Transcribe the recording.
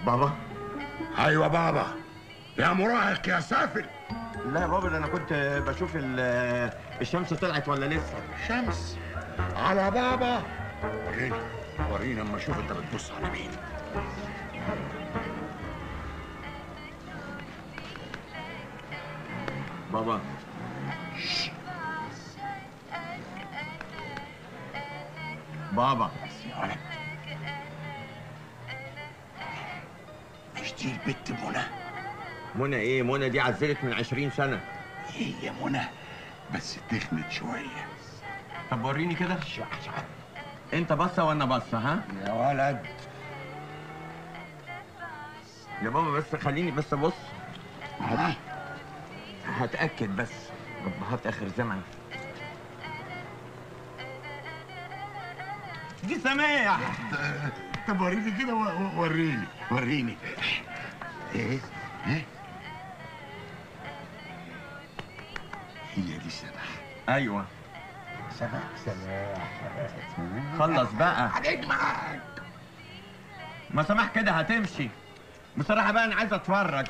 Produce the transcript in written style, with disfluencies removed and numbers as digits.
بابا؟ ايوه بابا. يا مراهق يا سافل. لا يا بابا، ده انا كنت بشوف الشمس طلعت ولا لسه. شمس على بابا؟ وريني وريني اما اشوف انت بتبص على مين. بابا بابا مش دي البت منى؟ منى ايه؟ منى دي عزلت من 20 سنة. هي منى بس تخنت شوية. طب وريني كده. انت بصة وانا بصة، ها؟ يا ولد يا بابا بس خليني بس ابص. هتأكد بس. هات اخر زمن. دي سماح. طب وريني كده، وريني وريني. ايه ايه؟ هي دي سماح؟ ايوه سماح. خلص بقى. عليك معاك. ما سماح كده هتمشي. بصراحة بقى انا عايز اتفرج.